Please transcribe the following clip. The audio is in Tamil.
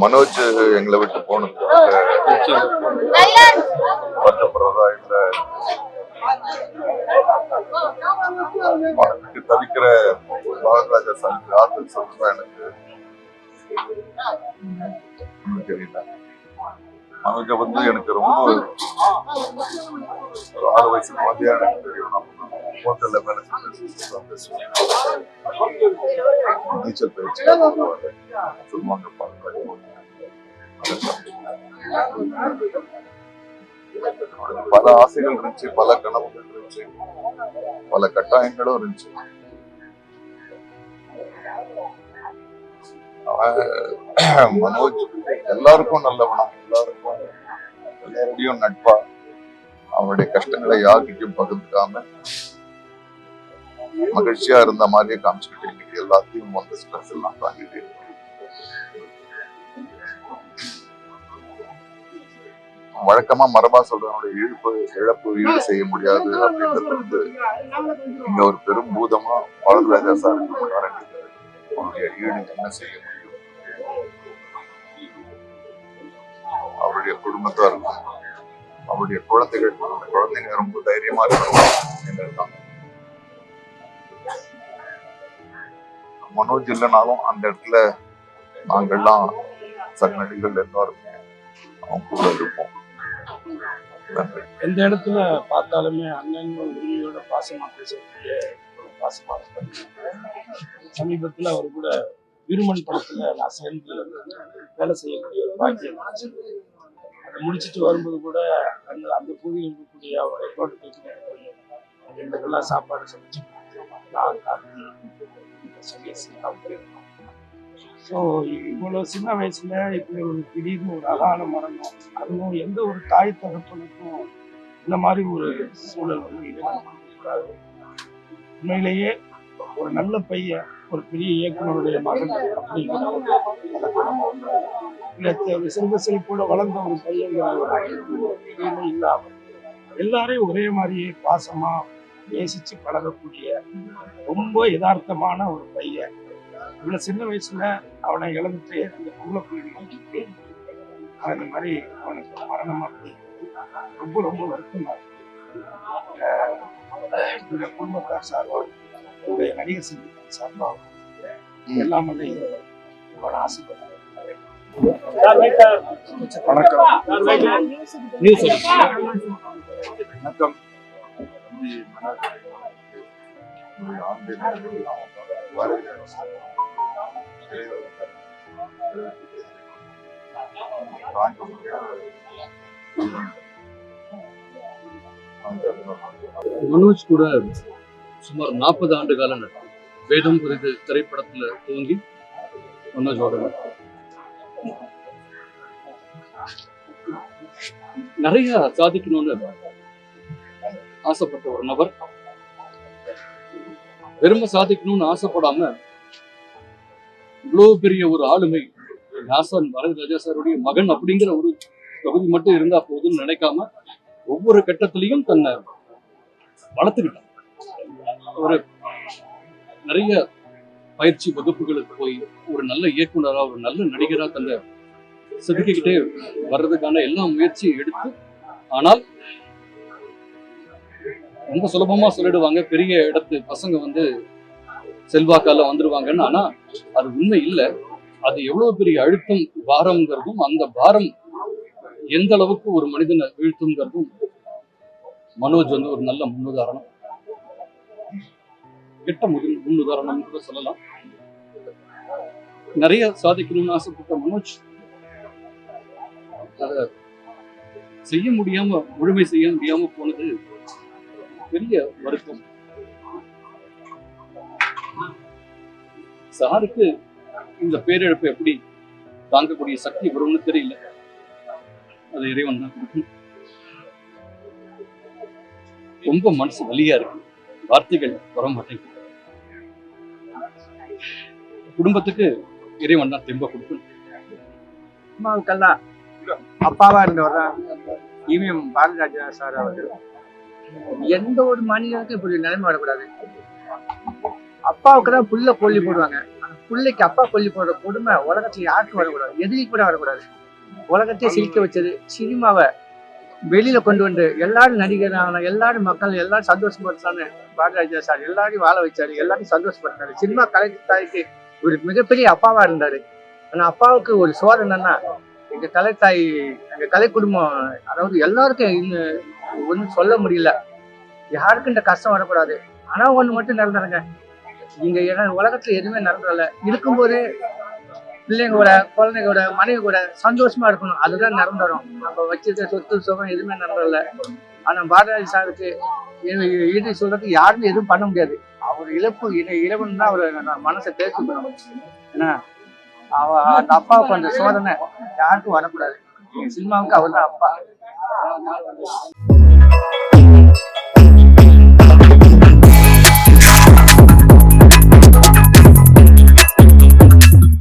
மனோஜ் எங்களை விட்டு போனதுக்காக வருத்தப்படுறதா இல்ல விட்டு தவிக்கிற பாரதிராஜா சாருக்கு ஆறுதல் சொல்றதா எனக்கு தெரியல. மனோஜை வந்து எனக்கு ரொம்ப ஒரு 6 வயசு குழந்தையா எனக்கு தெரியும். ஹோட்டல்ல வேலை நீச்சல் பயிற்சி சொல்லுவாங்க. பல ஆசைகள் இருந்துச்சு, பல கனவுகள் இருந்துச்சு, பல கட்டாயங்களும் இருந்துச்சு. மனோஜ் எல்லாருக்கும் நல்லவனா, எல்லாரோடையும் நட்பா, அவனுடைய கஷ்டங்களை யாருக்கிட்டையும் பகிர்ந்துக்காம மகிழ்ச்சியா இருந்த மாதிரியே காமிச்சுக்கிட்டு இன்னைக்கு எல்லாத்தையும் வந்து ஸ்ட்ரெஸ் எல்லாம் தாங்கிட்டு வழக்கமா மரபா சொல்றவனுடைய இழப்பு ஈடு செய்ய முடியாது அப்படின்றது வந்து இங்க ஒரு பெரும் பூதமா பாரதிராஜா சார் அவருடைய ஈடு என்ன செய்ய முடியும், அவருடைய குடும்பத்தாருக்கும் அவருடைய குழந்தைங்க ரொம்ப தைரியமா இருக்கணும். மனோஜ் இல்லைனாலும் அந்த இடத்துல நாங்கள்லாம் சகநடிகள் எல்லாருமே அவங்க கூட இருப்போம். எந்த இடத்துல பார்த்தாலுமே அண்ணன் உரிமையோட பாசமா பேசக்கூடிய பாசமா சமீபத்தில் அவர் கூட விருமன் படத்துல நான் சேர்ந்து வேலை செய்யக்கூடிய ஒரு பாக்கியம் அதை முடிச்சுட்டு வரும்போது கூட அந்த பகுதியில் இருக்கக்கூடிய அவருடைய தோட்டத்துக்கு எங்களுக்கெல்லாம் சாப்பாடு சமைச்சு ஸோ இவ்வளோ சின்ன வயசுல இப்படி ஒரு திடீர்னு ஒரு அகால மரணம், அதுவும் எந்த ஒரு தாய் தகப்பனுக்கும் இந்த மாதிரி ஒரு சூழல் வந்து கூடாது. உண்மையிலேயே ஒரு நல்ல பையன், ஒரு பெரிய இயக்குனருடைய மகன் அப்படிங்கிற ஒரு செல்வ செழிப்போட வளர்ந்த ஒரு பையங்கிற இல்லாம எல்லாரையும் ஒரே மாதிரியே பாசமா நேசிச்சு பழகக்கூடிய ரொம்ப யதார்த்தமான ஒரு பையன். இவ்வளவு சின்ன வயசுல அவனை இழந்துட்டு அந்த புள்ள பிள்ளைங்க அந்த மாதிரி அவனுக்கு மரணமா ரொம்ப ரொம்ப வருத்தமா இருக்கு. குடும்பத்தார் சார்பாக, நடிகர் சங்கத்தின் சார்பாக எல்லாம் வந்து இவனை ஆசைப்படுறேன். வணக்கம். மனோஜ் கூட சுமார் 40 ஆண்டு கால நட்பு. வேதம் குறித்து திரைப்படத்துல துவங்கி மனோஜோட நிறைய சாதிக்கணும்னு ஆசைப்பட்ட ஒரு நபர். வெறும சாதிக்கணும்னு ஆசைப்படாம இவ்வளவு பெரிய ஒரு ஆளுமை, பாரதிராஜா சாருடைய மகன் அப்படிங்கிற ஒரு தொகுதி மட்டும் இருந்தா போதும்னு நினைக்காம ஒவ்வொரு கட்டத்திலையும் தன்னை வளர்த்துக்கிட்டான். ஒரு நிறைய பயிற்சி வகுப்புகளுக்கு போய் ஒரு நல்ல இயக்குனரா, ஒரு நல்ல நடிகரா தன்னை செதுக்கிக்கிட்டே வர்றதுக்கான எல்லா முயற்சியும் எடுத்து, ஆனால் ரொம்ப சுலபமா சொல்லிடுவாங்க பெரிய இடத்து பசங்க வந்து செல்வாக்கால வந்துருவாங்கன்னு. ஆனா அது உண்மை இல்லை. அது எவ்வளவு பெரிய அழுத்தம், பாரம்ங்கிறதும், அந்த பாரம் எந்த அளவுக்கு ஒரு மனிதனை வீழ்த்துங்கிறதும் மனோஜ் வந்து ஒரு நல்ல முன்னுதாரணம், கெட்ட முன்னுதாரணம் கூட சொல்லலாம். நிறைய சாதிக்கணும்னு ஆசைப்பட்ட மனோஜ் அதை செய்ய முடியாம, முழுமை செய்ய முடியாம போனது பெரிய வருத்தம். சாருக்கு இந்த பேரிழப்பு எப்படி தாங்கக்கூடிய சக்தி வரும்னு தெரியல. அது இறைவன் தான் கொடுக்கும். ரொம்ப மனசு வலியா இருக்கு, வார்த்தைகள் வர மாட்டேங்குது. குடும்பத்துக்கு இறைவன் தான் தெம்ப கொடுக்கணும். அம்மாவுக்கெல்லாம் அப்பாவா இருந்தவர் தான் இவிஎம் பாரதிராஜா சார் அவர்கள். எந்த ஒரு மனிதனுக்கும் இப்படி நிலைமை வரக்கூடாது. அப்பாவுக்கு தான் புல்ல கொல்லி போடுவாங்க, பிள்ளைக்கு அப்பா கொல்லி போடுற கொடுமை உலகத்துல யாருக்கும் வரக்கூடாது, எதிரி கூட வரக்கூடாது. உலகத்தையே சிரிக்க வச்சது சினிமாவை வெளியில கொண்டு வந்து எல்லாரும் நடிகர் ஆகணும், எல்லாரும் மக்கள் எல்லாரும் சந்தோஷப்படுத்தான்னு பாரதிராஜா சார் எல்லாரையும் வாழ வச்சாரு, எல்லாரையும் சந்தோஷப்படுத்தாரு. சினிமா கலை தாய்க்கு ஒரு மிகப்பெரிய அப்பாவா இருந்தாரு. ஆனா அப்பாவுக்கு ஒரு சோதனைன்னா எங்க கலைத்தாய், எங்க கலை குடும்பம், அதாவது எல்லாருக்கும் இன்னும் ஒன்றும் சொல்ல முடியல, யாருக்கும் இந்த கஷ்டம் வரக்கூடாது. ஆனா ஒண்ணு மட்டும் நடந்தாருங்க, இங்க உலகத்துல எதுவுமே நடந்ததில்ல. இருக்கும்போது பிள்ளைங்களோட, குழந்தைங்களோட, மனைவி கூட சந்தோஷமா இருக்கணும், அதுதான் நடந்துடும். நம்ம வச்சிருக்க சொத்து சுகம் எதுவுமே நடந்ததில்ல. ஆனா பாரதிராஜா சாருக்கு ஈடு சொல்றதுக்கு யாருமே எதுவும் பண்ண முடியாது. அவர் இழப்பு இறைவன் தான் அவரை மனசை தேர்த்துக்கணும். ஏன்னா அந்த அப்பாவுக்கு அந்த சோதனை யாருக்கும் வரக்கூடாது. சினிமாவுக்கு அவர் தான் அப்பா.